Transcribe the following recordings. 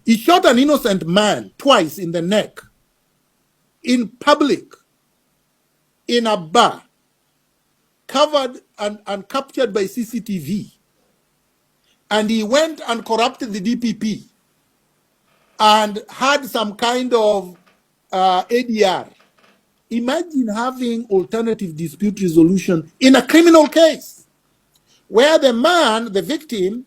He shot an innocent man twice in the neck, in public, in a bar, covered and captured by CCTV. And he went and corrupted the DPP and had some kind of ADR. Imagine having alternative dispute resolution in a criminal case where the man, the victim,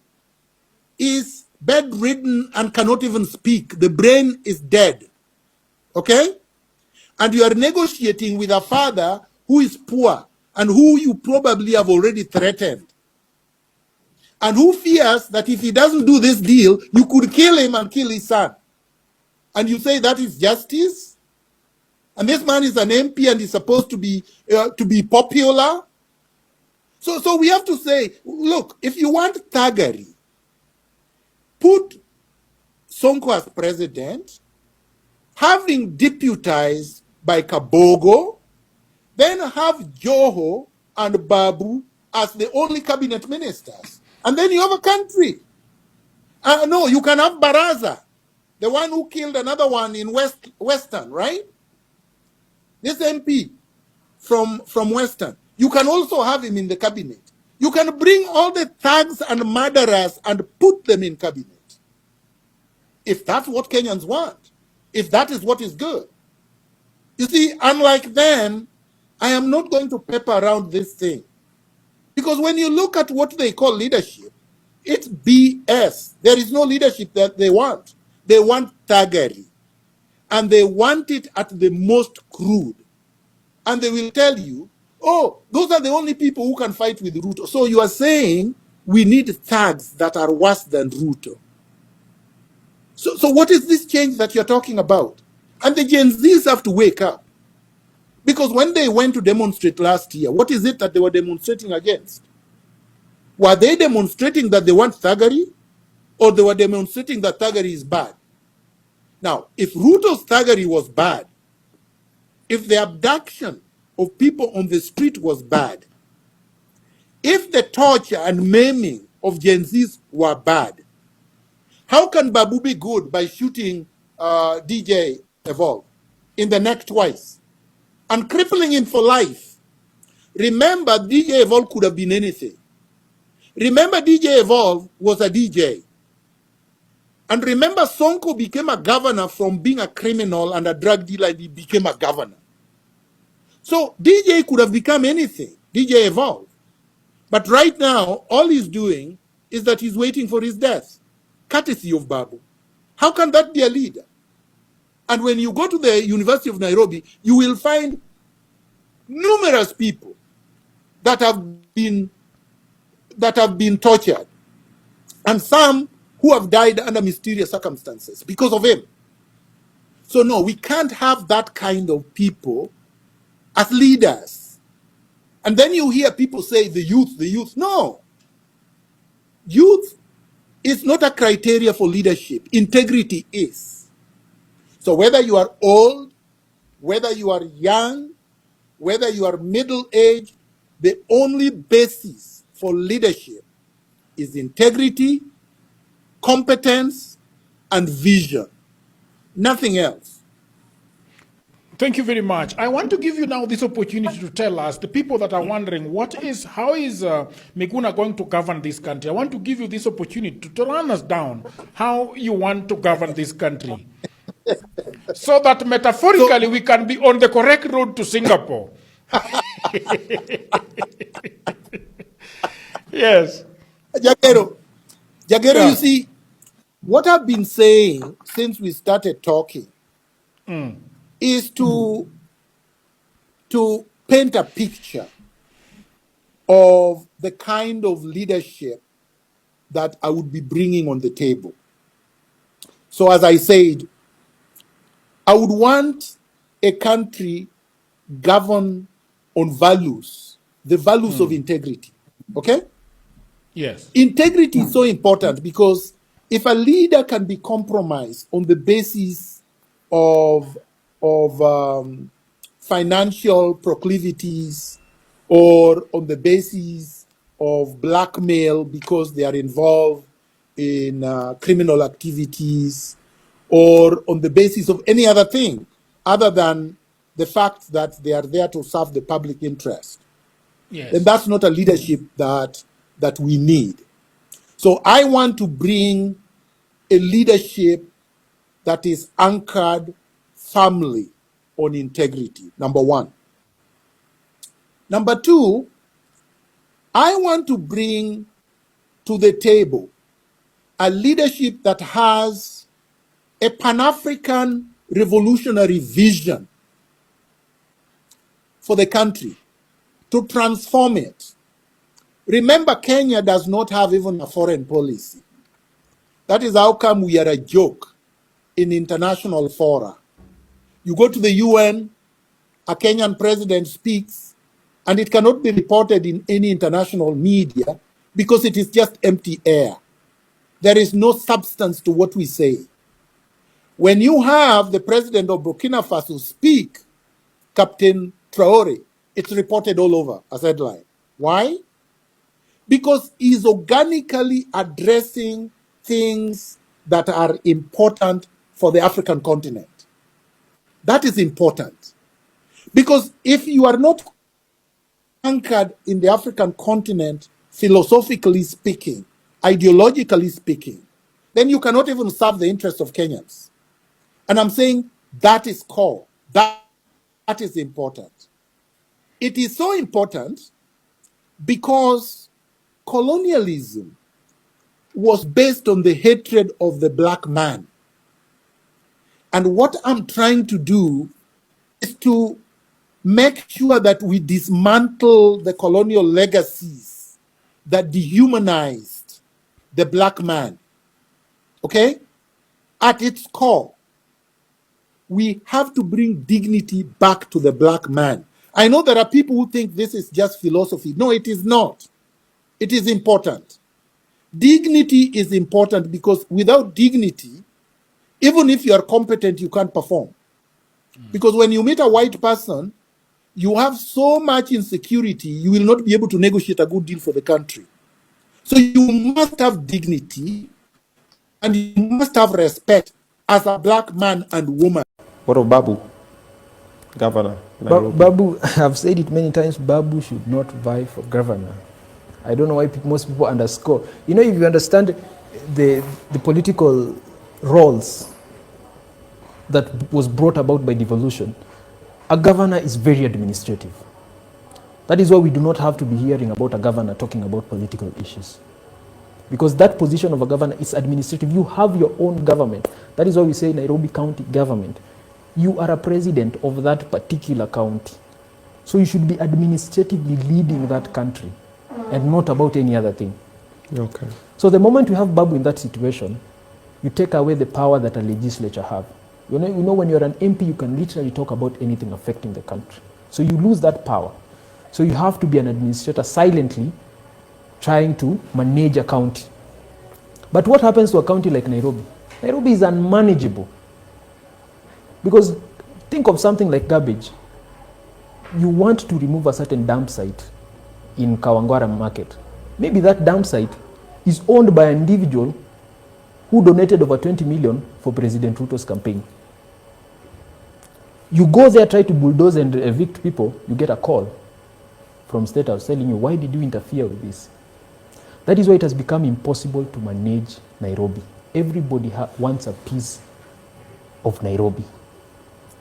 is bedridden and cannot even speak. The brain is dead. Okay? And you are negotiating with a father who is poor and who you probably have already threatened, and who fears that if he doesn't do this deal, you could kill him and kill his son. And you say that is justice? And this man is an MP and is supposed to be popular? So we have to say, look, if you want thuggery, put Sonko as president, having deputized by Kabogo, then have Joho and Babu as the only cabinet ministers. And then you have a country. No, you can have Baraza, the one who killed another one in Western, right? This MP from Western. You can also have him in the cabinet. You can bring all the thugs and murderers and put them in cabinet. If that's what Kenyans want. If that is what is good. You see, unlike them, I am not going to pepper around this thing. Because when you look at what they call leadership, it's BS. There is no leadership that they want. They want thuggery. And they want it at the most crude. And they will tell you, oh, those are the only people who can fight with Ruto. So you are saying we need thugs that are worse than Ruto. So what is this change that you're talking about? And the Gen Zs have to wake up. Because when they went to demonstrate last year, what is it that they were demonstrating against? Were they demonstrating that they want thuggery? Or they were demonstrating that thuggery is bad? Now, if Ruto's thuggery was bad, if the abduction of people on the street was bad, if the torture and maiming of Gen Zs were bad, how can Babu be good by shooting DJ Evolve in the neck twice and crippling him for life? Remember, DJ Evolve could have been anything. Remember, DJ Evolve was a DJ. And remember, Sonko became a governor from being a criminal and a drug dealer, and he became a governor. So DJ could have become anything, DJ Evolve. But right now, all he's doing is that he's waiting for his death, courtesy of Babu. How can that be a leader? And when you go to the University of Nairobi, you will find numerous people that have been tortured, and some who have died under mysterious circumstances because of him. So no, we can't have that kind of people as leaders. And then you hear people say the youth. No. Youth is not a criteria for leadership. Integrity is. So whether you are old, whether you are young, whether you are middle-aged, the only basis for leadership is integrity, competence, and vision. Nothing else. Thank you very much. I want to give you now this opportunity to tell us, the people that are wondering, how is Miguna going to govern this country? I want to give you this opportunity to run us down how you want to govern this country. So that metaphorically we can be on the correct road to Singapore. Yes. Jagero, Yeah. you see, what I've been saying since we started talking is to paint a picture of the kind of leadership that I would be bringing on the table. So as I said, I would want a country governed on values, the values of integrity. Okay? Yes. Integrity is so important because if a leader can be compromised on the basis of financial proclivities or on the basis of blackmail because they are involved in criminal activities or on the basis of any other thing other than the fact that they are there to serve the public interest, Yes. then that's not a leadership that we need. So I want to bring a leadership that is anchored firmly on integrity, number one. Number two, I want to bring to the table a leadership that has a Pan-African revolutionary vision for the country, to transform it. Remember, Kenya does not have even a foreign policy. That is how come we are a joke in international fora. You go to the UN, a Kenyan president speaks, and it cannot be reported in any international media because it is just empty air. There is no substance to what we say. When you have the president of Burkina Faso speak, Captain Traore, it's reported all over as headline. Why? Because he's organically addressing things that are important for the African continent. That is important. Because if you are not anchored in the African continent, philosophically speaking, ideologically speaking, then you cannot even serve the interests of Kenyans. And I'm saying that is core. That is important. It is so important because colonialism was based on the hatred of the black man. And what I'm trying to do is to make sure that we dismantle the colonial legacies that dehumanized the black man. Okay? At its core, we have to bring dignity back to the black man. I know there are people who think this is just philosophy. No, it is not. It is important. Dignity is important because without dignity, even if you are competent, you can't perform. Because when you meet a white person, you have so much insecurity, you will not be able to negotiate a good deal for the country. So you must have dignity and you must have respect as a black man and woman. What of Babu, governor? Babu, I've said it many times, Babu should not vie for governor. I don't know why most people underscore. You know, if you understand the political roles that was brought about by devolution, a governor is very administrative. That is why we do not have to be hearing about a governor talking about political issues. Because that position of a governor is administrative. You have your own government. That is why we say Nairobi County government. You are a president of that particular county. So you should be administratively leading that country and not about any other thing. Okay. So the moment you have Babu in that situation, you take away the power that a legislature have. You know when you're an MP, you can literally talk about anything affecting the country. So you lose that power. So you have to be an administrator silently trying to manage a county. But what happens to a county like Nairobi? Nairobi is unmanageable. Because think of something like garbage. You want to remove a certain dump site in Kawangwara market. Maybe that dump site is owned by an individual who donated over 20 million for President Ruto's campaign. You go there, try to bulldoze and evict people, you get a call from State House telling you, why did you interfere with this? That is why it has become impossible to manage Nairobi. Everybody wants a piece of Nairobi.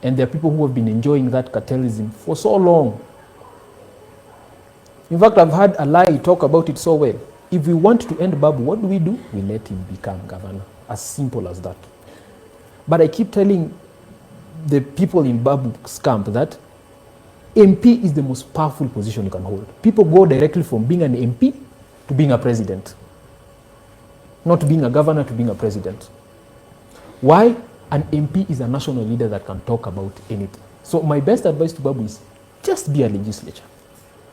And there are people who have been enjoying that cartelism for so long. In fact, I've heard Alai talk about it so well. If we want to end Babu, what do? We let him become governor. As simple as that. But I keep telling the people in Babu's camp that MP is the most powerful position you can hold. People go directly from being an MP to being a president. Not being a governor to being a president. Why? An MP is a national leader that can talk about anything. So my best advice to Babu is just be a legislature.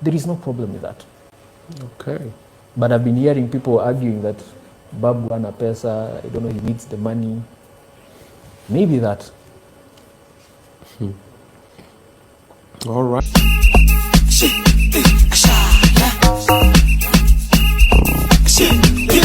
There is no problem with that. Okay. But I've been hearing people arguing that Babu ana pesa, I don't know, he needs the money. Maybe that. All right. Yeah.